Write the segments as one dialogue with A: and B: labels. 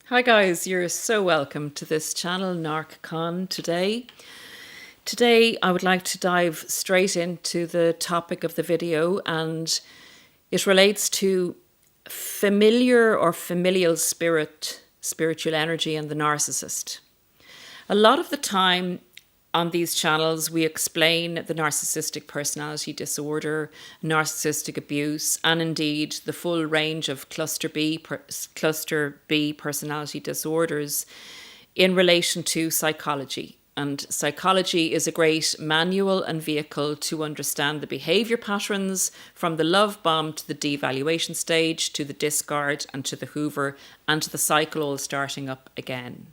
A: Hi guys, you're so welcome to this channel, narcscon, today. Today I would like to dive straight into the topic of the video, and it relates to familiar or familial spiritual energy and the narcissist. A lot of the time on these channels, we explain the narcissistic personality disorder, narcissistic abuse, and indeed the full range of cluster B personality disorders in relation to psychology. And psychology is a great manual and vehicle to understand the behavior patterns from the love bomb to the devaluation stage, to the discard and to the hoover, and to the cycle all starting up again.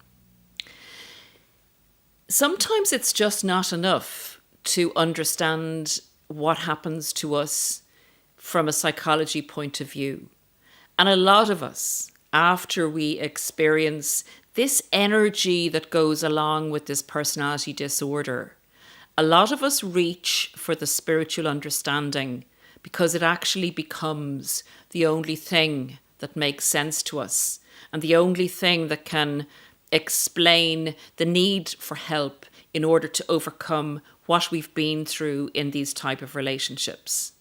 A: Sometimes it's just not enough to understand what happens to us from a psychology point of view. And a lot of us, after we experience this energy that goes along with this personality disorder, a lot of us reach for the spiritual understanding because it actually becomes the only thing that makes sense to us and the only thing that can explain the need for help in order to overcome what we've been through in these type of relationships.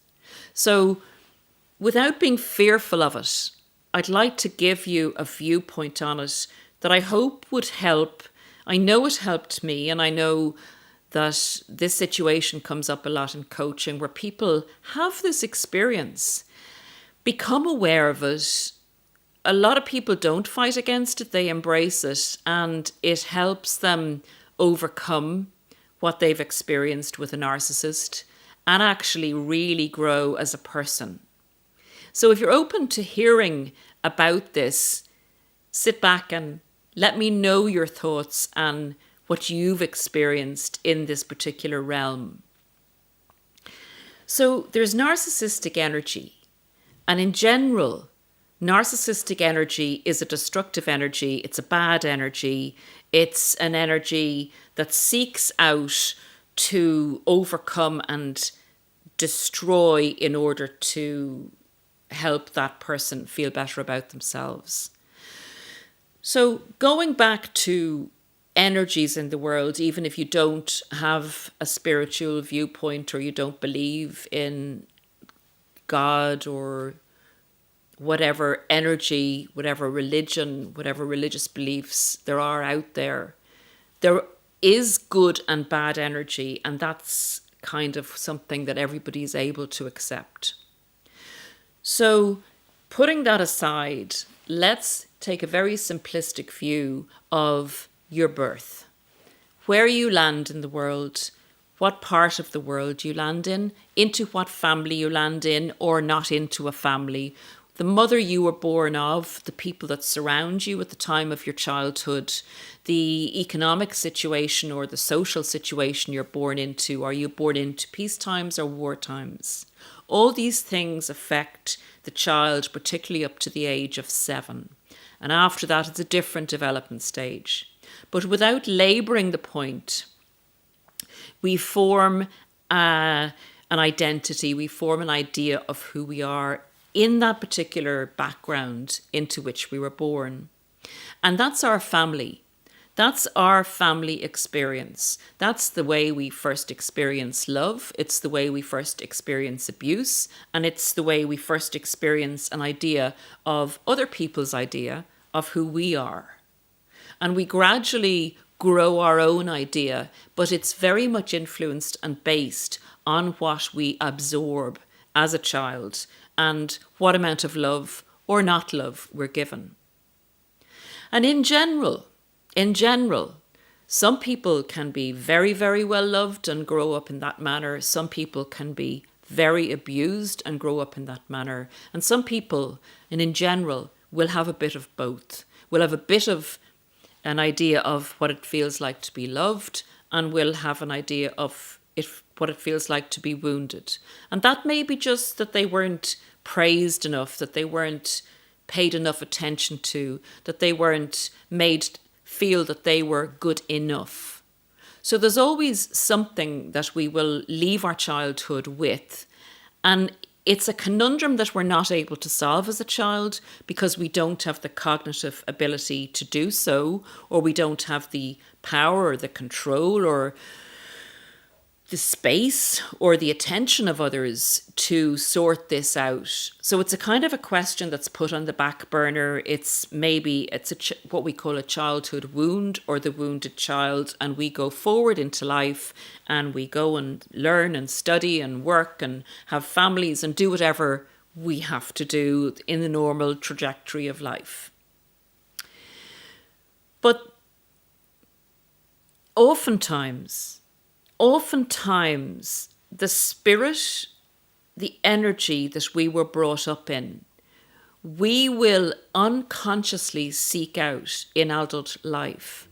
A: So without being fearful of it, I'd like to give you a viewpoint on it that I hope would help. I know it helped me, and I know that this situation comes up a lot in coaching where people have this experience, become aware of it. A lot of people don't fight against it, they embrace it, and it helps them overcome what they've experienced with a narcissist and actually really grow as a person. So if you're open to hearing about this, sit back and let me know your thoughts and what you've experienced in this particular realm. So there's narcissistic energy, and in general, narcissistic energy is a destructive energy. It's a bad energy. It's an energy that seeks out to overcome and destroy in order to help that person feel better about themselves. So going back to energies in the world, even if you don't have a spiritual viewpoint or you don't believe in God or whatever energy, whatever religion, whatever religious beliefs there are out there, there is good and bad energy, and that's kind of something that everybody is able to accept. So putting that aside, let's take a very simplistic view of your birth, where you land in the world, what part of the world you land in, into what family you land in or not into a family, the mother you were born of, the people that surround you at the time of your childhood, the economic situation or the social situation you're born into. Are you born into peace times or war times? All these things affect the child, particularly up to the age of 7. And after that, it's a different development stage. But without labouring the point, we form an identity, we form an idea of who we are in that particular background into which we were born. And that's our family. That's our family experience. That's the way we first experience love. It's the way we first experience abuse. And it's the way we first experience an idea of other people's idea of who we are. And we gradually grow our own idea, but it's very much influenced and based on what we absorb as a child and what amount of love or not love we're given. And in general, some people can be very, very well loved and grow up in that manner. Some people can be very abused and grow up in that manner. And some people, and in general, will have a bit of both. Will have a bit of an idea of what it feels like to be loved, and will have an idea of what it feels like to be wounded. And that may be just that they weren't praised enough, that they weren't paid enough attention to, that they weren't made feel that they were good enough. So there's always something that we will leave our childhood with. And It's a conundrum that we're not able to solve as a child because we don't have the cognitive ability to do so, or we don't have the power or the control or the space or the attention of others to sort this out. So it's a kind of a question that's put on the back burner. It's what we call a childhood wound, or the wounded child, and we go forward into life and we go and learn and study and work and have families and do whatever we have to do in the normal trajectory of life. But oftentimes, the spirit, the energy that we were brought up in, we will unconsciously seek out in adult life.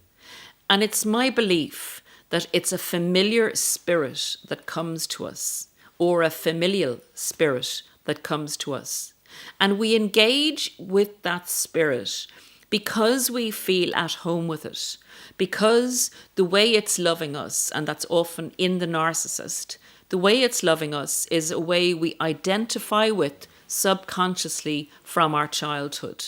A: And it's my belief that it's a familiar spirit that comes to us, or a familial spirit that comes to us. And we engage with that spirit because we feel at home with it, because the way it's loving us, and that's often in the narcissist, the way it's loving us is a way we identify with subconsciously from our childhood.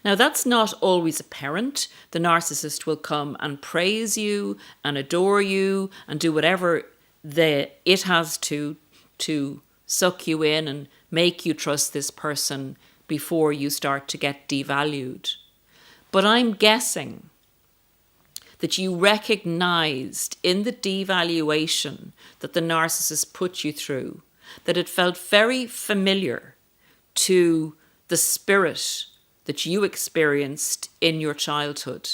A: Now, that's not always apparent. The narcissist will come and praise you and adore you and do whatever it has to suck you in and make you trust this person before you start to get devalued. But I'm guessing that you recognized in the devaluation that the narcissist put you through, that it felt very familiar to the spirit that you experienced in your childhood.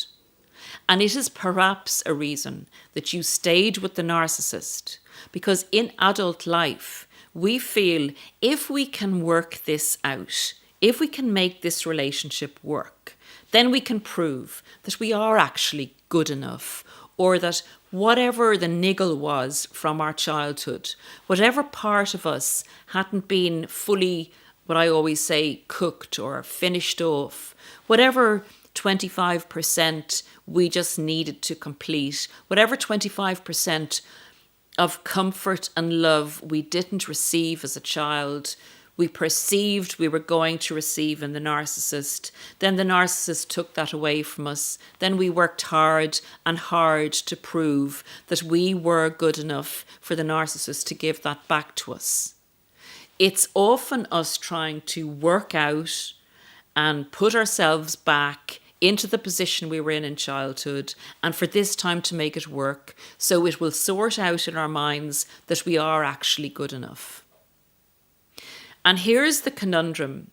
A: And it is perhaps a reason that you stayed with the narcissist, because in adult life, we feel if we can work this out, if we can make this relationship work, then we can prove that we are actually good enough, or that whatever the niggle was from our childhood, whatever part of us hadn't been fully, what I always say, cooked or finished off, whatever 25% we just needed to complete, whatever 25% of comfort and love we didn't receive as a child, we perceived we were going to receive in the narcissist. Then the narcissist took that away from us. Then we worked hard and hard to prove that we were good enough for the narcissist to give that back to us. It's often us trying to work out and put ourselves back into the position we were in childhood, and for this time to make it work, so it will sort out in our minds that we are actually good enough. And here's the conundrum.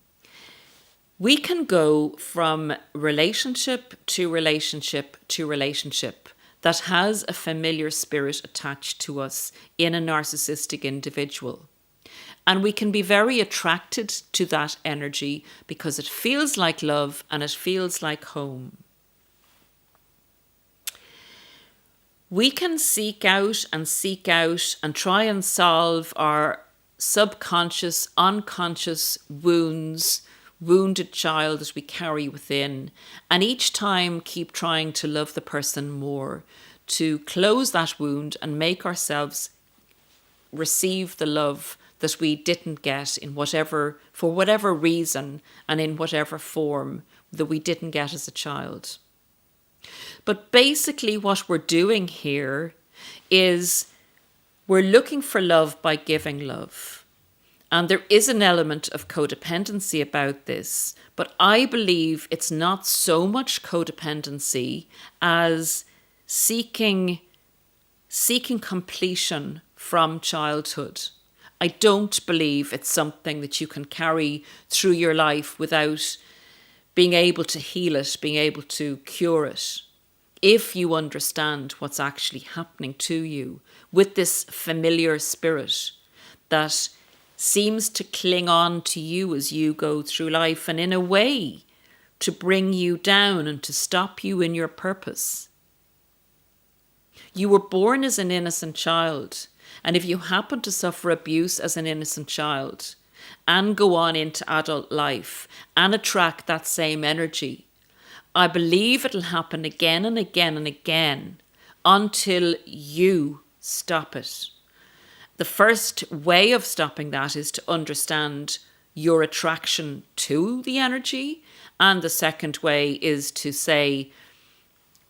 A: We can go from relationship to relationship to relationship that has a familiar spirit attached to us in a narcissistic individual. And we can be very attracted to that energy because it feels like love and it feels like home. We can seek out and try and solve our subconscious, unconscious wounds, wounded child that we carry within, and each time keep trying to love the person more, to close that wound and make ourselves receive the love that we didn't get for whatever reason and in whatever form that we didn't get as a child. But basically what we're doing here is we're looking for love by giving love. And there is an element of codependency about this, but I believe it's not so much codependency as seeking completion from childhood. I don't believe it's something that you can carry through your life without being able to heal it, being able to cure it, if you understand what's actually happening to you with this familiar spirit that seems to cling on to you as you go through life, and in a way to bring you down and to stop you in your purpose. You were born as an innocent child, and if you happen to suffer abuse as an innocent child and go on into adult life and attract that same energy, I believe it'll happen again and again and again until you stop it. the first way of stopping that is to understand your attraction to the energy. And the second way is to say,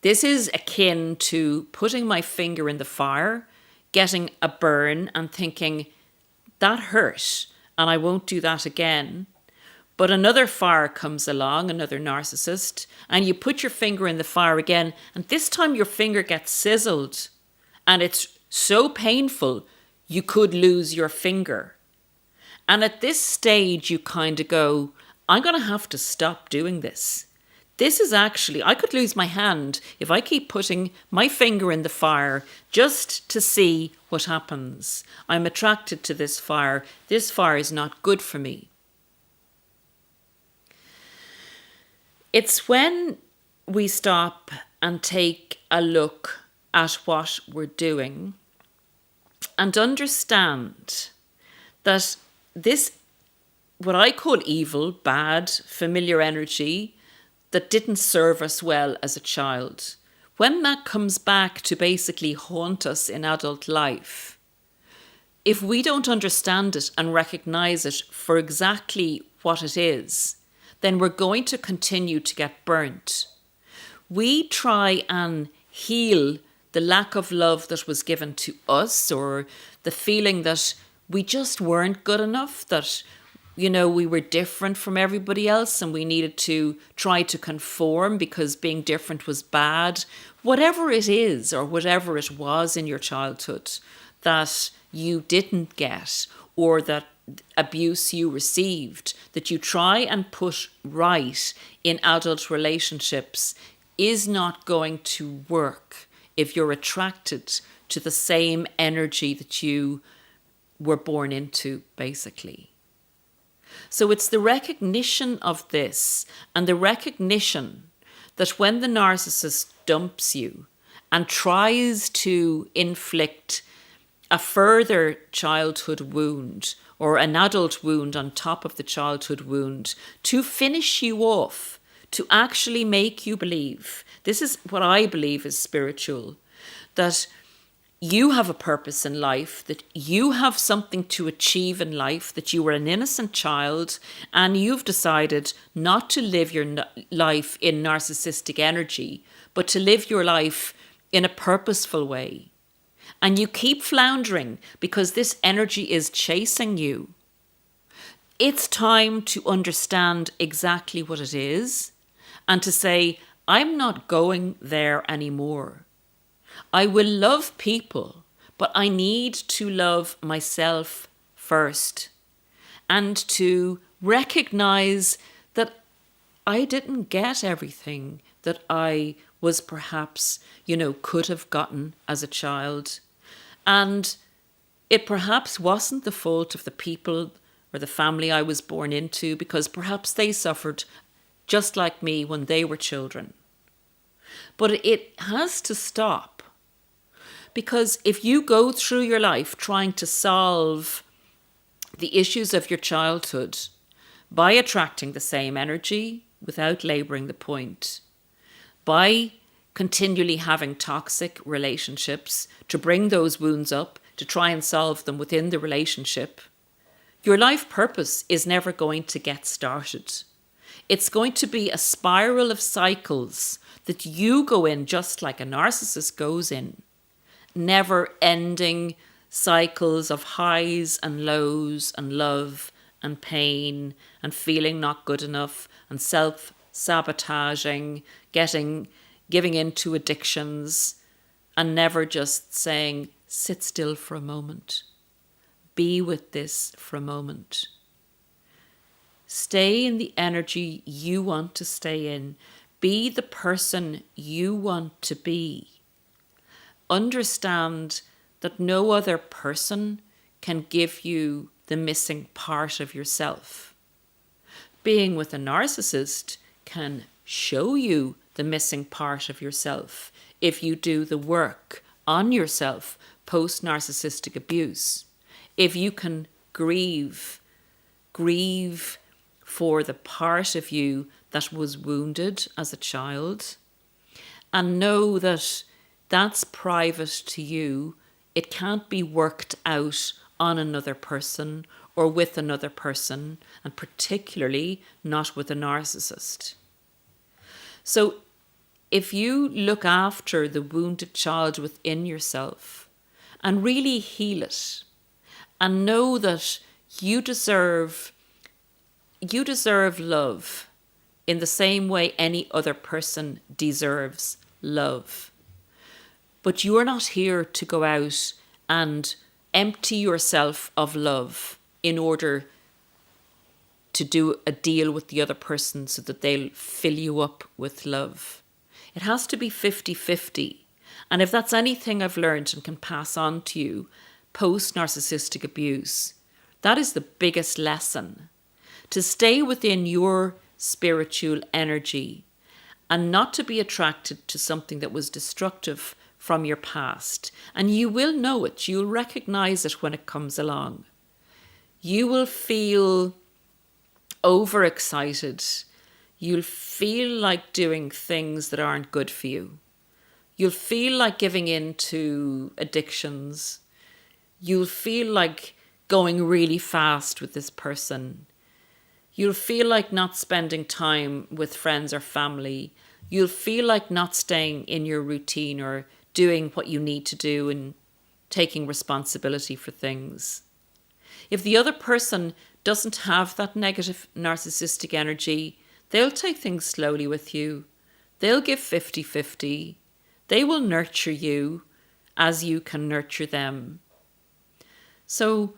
A: this is akin to putting my finger in the fire, getting a burn and thinking, that hurt and I won't do that again. But another fire comes along, another narcissist, and you put your finger in the fire again, and this time your finger gets sizzled and it's so painful you could lose your finger. And at this stage you kind of go, I'm going to have to stop doing this. This is actually, I could lose my hand if I keep putting my finger in the fire just to see what happens. I'm attracted to this fire. This fire is not good for me. It's when we stop and take a look at what we're doing and understand that this, what I call evil, bad, familiar energy that didn't serve us well as a child, when that comes back to basically haunt us in adult life, if we don't understand it and recognize it for exactly what it is, then we're going to continue to get burnt. We try and heal the lack of love that was given to us, or the feeling that we just weren't good enough, that, you know, we were different from everybody else and we needed to try to conform because being different was bad. Whatever it is, or whatever it was in your childhood that you didn't get, or that abuse you received, that you try and put right in adult relationships, is not going to work if you're attracted to the same energy that you were born into, basically. So it's the recognition of this, and the recognition that when the narcissist dumps you and tries to inflict a further childhood wound or an adult wound on top of the childhood wound to finish you off, to actually make you believe, this is what I believe is spiritual, that you have a purpose in life, that you have something to achieve in life, that you were an innocent child and you've decided not to live your life in narcissistic energy, but to live your life in a purposeful way. And you keep floundering because this energy is chasing you. It's time to understand exactly what it is and to say, I'm not going there anymore. I will love people, but I need to love myself first, and to recognize that I didn't get everything that I was perhaps, could have gotten as a child. And it perhaps wasn't the fault of the people or the family I was born into, because perhaps they suffered just like me when they were children. But it has to stop, because if you go through your life trying to solve the issues of your childhood by attracting the same energy without labouring the point, by continually having toxic relationships to bring those wounds up, to try and solve them within the relationship, your life purpose is never going to get started. It's going to be a spiral of cycles that you go in just like a narcissist goes in. Never-ending cycles of highs and lows and love and pain and feeling not good enough and self-sabotaging, giving in to addictions, and never just saying, sit still for a moment. Be with this for a moment. Stay in the energy you want to stay in. Be the person you want to be. Understand that no other person can give you the missing part of yourself. Being with a narcissist can show you the missing part of yourself if you do the work on yourself post-narcissistic abuse. If you can grieve for the part of you that was wounded as a child, and know that that's private to you. It can't be worked out on another person or with another person, and particularly not with a narcissist. So if you look after the wounded child within yourself and really heal it, and know that you deserve love in the same way any other person deserves love. But you're not here to go out and empty yourself of love in order to do a deal with the other person so that they'll fill you up with love. It has to be 50-50. And if that's anything I've learned and can pass on to you post-narcissistic abuse, that is the biggest lesson. To stay within your spiritual energy and not to be attracted to something that was destructive from your past. And you will know it. You'll recognize it when it comes along. You will feel overexcited. You'll feel like doing things that aren't good for you. You'll feel like giving in to addictions. You'll feel like going really fast with this person. You'll feel like not spending time with friends or family. You'll feel like not staying in your routine or doing what you need to do and taking responsibility for things. If the other person doesn't have that negative narcissistic energy, they'll take things slowly with you. They'll give 50-50. They will nurture you as you can nurture them. So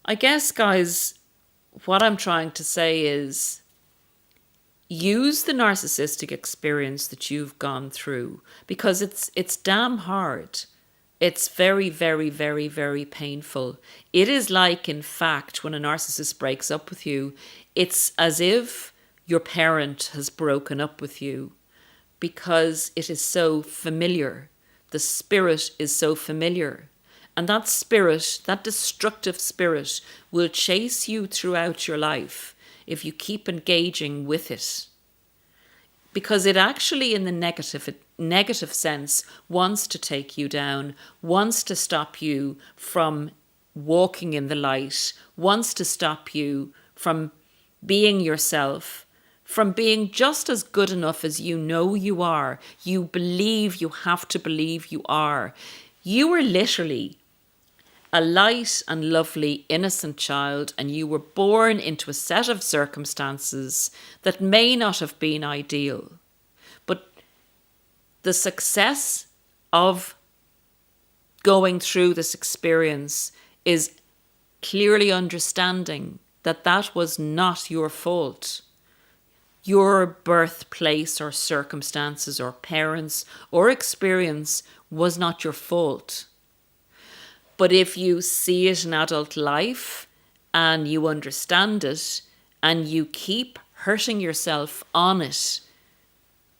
A: I guess, guys, what I'm trying to say is use the narcissistic experience that you've gone through, because it's damn hard. It's very, very, very, very painful. It is like, in fact, when a narcissist breaks up with you, it's as if your parent has broken up with you, because it is so familiar. The spirit is so familiar. And that spirit, that destructive spirit, will chase you throughout your life if you keep engaging with it. Because it actually, in the negative sense, wants to take you down, wants to stop you from walking in the light, wants to stop you from being yourself, from being just as good enough as you know you are. You believe, you have to believe you are. You are literally a light and lovely, innocent child, and you were born into a set of circumstances that may not have been ideal. But the success of going through this experience is clearly understanding that that was not your fault. Your birthplace or circumstances or parents or experience was not your fault. But if you see it in adult life and you understand it and you keep hurting yourself on it,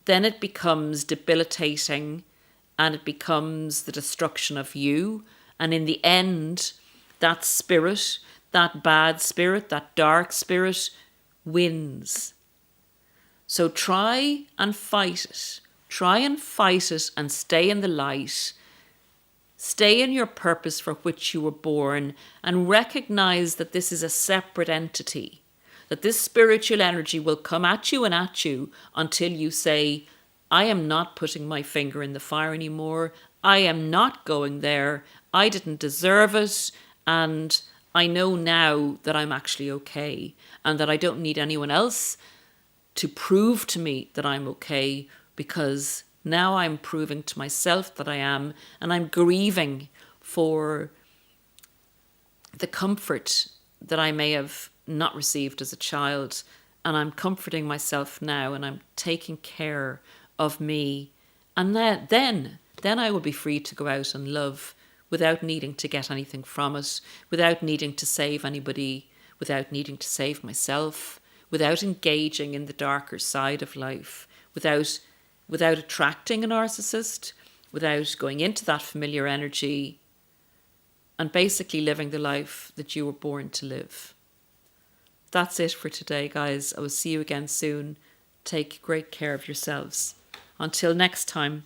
A: then it becomes debilitating and it becomes the destruction of you. And in the end, that spirit, that bad spirit, that dark spirit wins. So try and fight it. Try and fight it and stay in the light. Stay in your purpose for which you were born, and recognize that this is a separate entity, that this spiritual energy will come at you until you say, I am not putting my finger in the fire anymore. I am not going there. I didn't deserve it. And I know now that I'm actually okay, and that I don't need anyone else to prove to me that I'm okay, because now I'm proving to myself that I am, and I'm grieving for the comfort that I may have not received as a child. And I'm comforting myself now, and I'm taking care of me. And then I will be free to go out and love without needing to get anything from it, without needing to save anybody, without needing to save myself, without engaging in the darker side of life, without attracting a narcissist, without going into that familiar energy, and basically living the life that you were born to live. That's it for today, guys. I will see you again soon. Take great care of yourselves. Until next time.